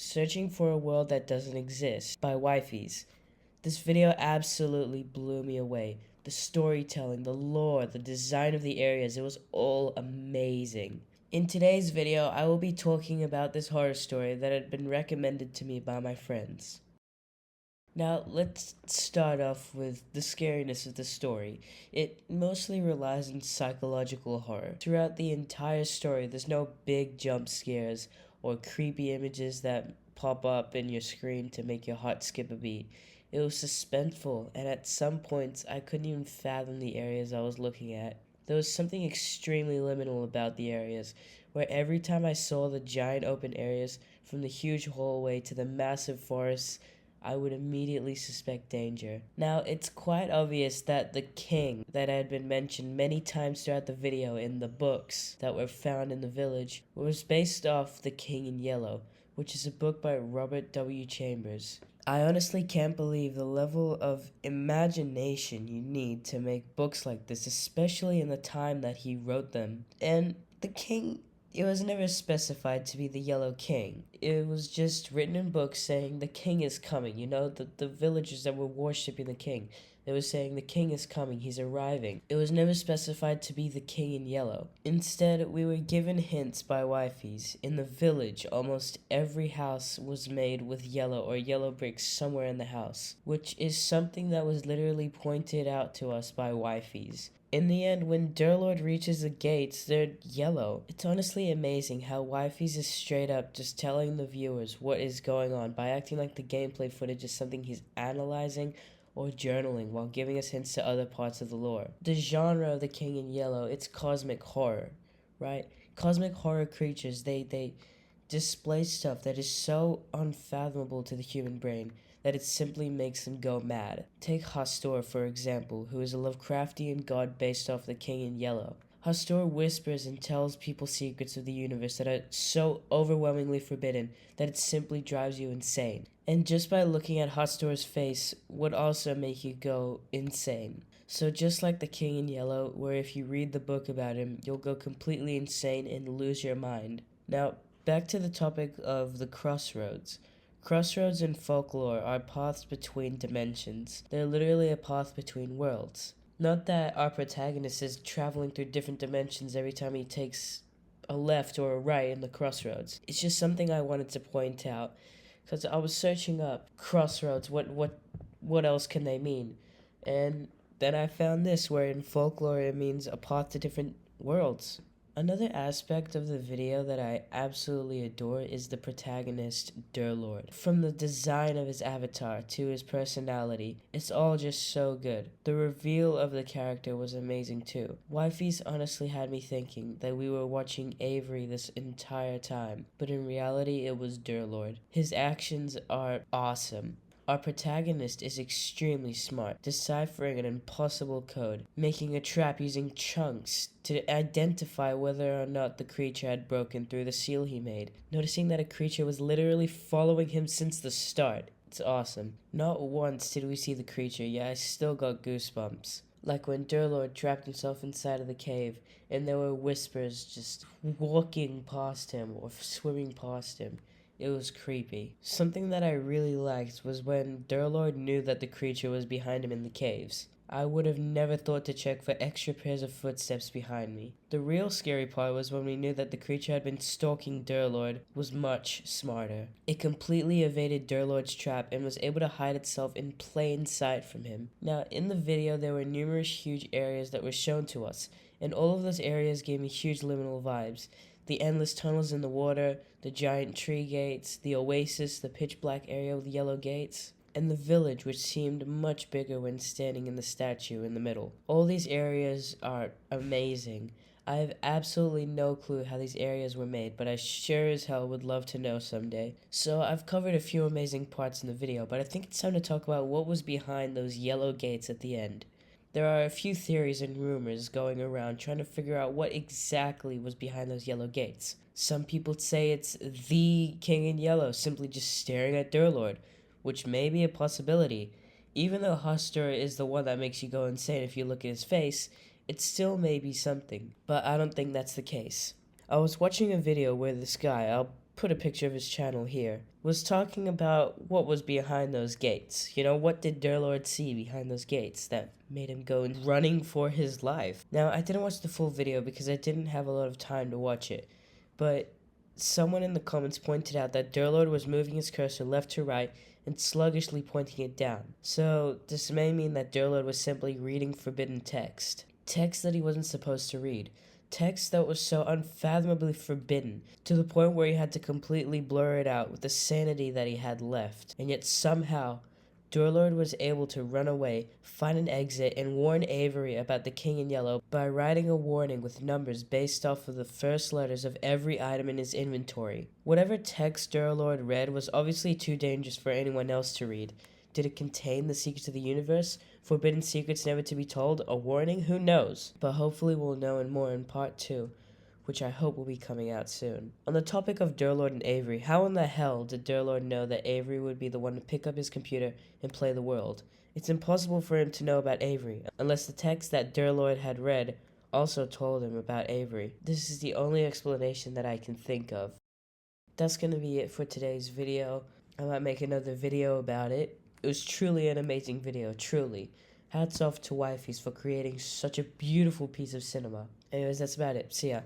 Searching for a World That Doesn't Exist by Wifeys. This video absolutely blew me away. The storytelling, the lore, the design of the areas, it was all amazing. In today's video, I will be talking about this horror story that had been recommended to me by my friends. Now, let's start off with the scariness of the story. It mostly relies on psychological horror. Throughout the entire story, there's no big jump scares or creepy images that pop up in your screen to make your heart skip a beat. It was suspenseful, and at some points, I couldn't even fathom the areas I was looking at. There was something extremely liminal about the areas, where every time I saw the giant open areas, from the huge hallway to the massive forests, I would immediately suspect danger. Now, it's quite obvious that the king that had been mentioned many times throughout the video in the books that were found in the village was based off The King in Yellow, which is a book by Robert W. Chambers. I honestly can't believe the level of imagination you need to make books like this, especially in the time that he wrote them. And the king, it was never specified to be the Yellow King. It was just written in books saying the king is coming. The villagers that were worshipping the king, they were saying the king is coming, he's arriving. It was never specified to be the King in Yellow. Instead, we were given hints by Wifeys. In the village, almost every house was made with yellow or yellow bricks somewhere in the house, which is something that was literally pointed out to us by Wifeys. In the end, when Durlord reaches the gates, they're yellow. It's honestly amazing how Wifeys is straight up just telling the viewers what is going on by acting like the gameplay footage is something he's analyzing or journaling while giving us hints to other parts of the lore. The genre of The King in Yellow, it's cosmic horror, right? Cosmic horror creatures, they display stuff that is so unfathomable to the human brain that it simply makes them go mad. Take Hastur, for example, who is a Lovecraftian god based off The King in Yellow. Hastur whispers and tells people secrets of the universe that are so overwhelmingly forbidden that it simply drives you insane. And just by looking at Hastur's face would also make you go insane. So just like The King in Yellow, where if you read the book about him, you'll go completely insane and lose your mind. Now, back to the topic of the crossroads. Crossroads in folklore are paths between dimensions. They're literally a path between worlds. Not that our protagonist is traveling through different dimensions every time he takes a left or a right in the crossroads. It's just something I wanted to point out because I was searching up crossroads. What else can they mean? And then I found this, where in folklore it means a path to different worlds. Another aspect of the video that I absolutely adore is the protagonist, Durlord. From the design of his avatar to his personality, it's all just so good. The reveal of the character was amazing too. Wifeys honestly had me thinking that we were watching Avery this entire time, but in reality it was Durlord. His actions are awesome. Our protagonist is extremely smart, deciphering an impossible code, making a trap using chunks to identify whether or not the creature had broken through the seal he made, noticing that a creature was literally following him since the start. It's awesome. Not once did we see the creature, yet I still got goosebumps. Like when Durlord trapped himself inside of the cave, and there were whispers just walking past him or swimming past him. It was creepy. Something that I really liked was when Durlord knew that the creature was behind him in the caves. I would have never thought to check for extra pairs of footsteps behind me. The real scary part was when we knew that the creature had been stalking Durlord was much smarter. It completely evaded Durlord's trap and was able to hide itself in plain sight from him. Now, in the video, there were numerous huge areas that were shown to us, and all of those areas gave me huge liminal vibes. The endless tunnels in the water, the giant tree gates, the oasis, the pitch black area with yellow gates, and the village, which seemed much bigger when standing in the statue in the middle. All these areas are amazing. I have absolutely no clue how these areas were made, but I sure as hell would love to know someday. So I've covered a few amazing parts in the video, but I think it's time to talk about what was behind those yellow gates at the end. There are a few theories and rumors going around trying to figure out what exactly was behind those yellow gates. Some people say it's the King in Yellow simply just staring at Durlord, which may be a possibility. Even though Hastur is the one that makes you go insane if you look at his face, it still may be something, but I don't think that's the case. I was watching a video where this guy, I'll put a picture of his channel here, was talking about what was behind those gates. You know, what did Durlord see behind those gates that made him go running for his life? Now, I didn't watch the full video because I didn't have a lot of time to watch it, but someone in the comments pointed out that Durlord was moving his cursor left to right and sluggishly pointing it down. So this may mean that Durlord was simply reading forbidden text. Text that he wasn't supposed to read. Text that was so unfathomably forbidden, to the point where he had to completely blur it out with the sanity that he had left. And yet somehow, Durlord was able to run away, find an exit, and warn Avery about the King in Yellow by writing a warning with numbers based off of the first letters of every item in his inventory. Whatever text Durlord read was obviously too dangerous for anyone else to read. Did it contain the secrets of the universe? Forbidden secrets never to be told? A warning? Who knows? But hopefully we'll know more in part 2, which I hope will be coming out soon. On the topic of Durlord and Avery, how in the hell did Durlord know that Avery would be the one to pick up his computer and play the world? It's impossible for him to know about Avery, unless the text that Durlord had read also told him about Avery. This is the only explanation that I can think of. That's going to be it for today's video. I might make another video about it. It was truly an amazing video, truly. Hats off to Wifeys for creating such a beautiful piece of cinema. Anyways, that's about it. See ya.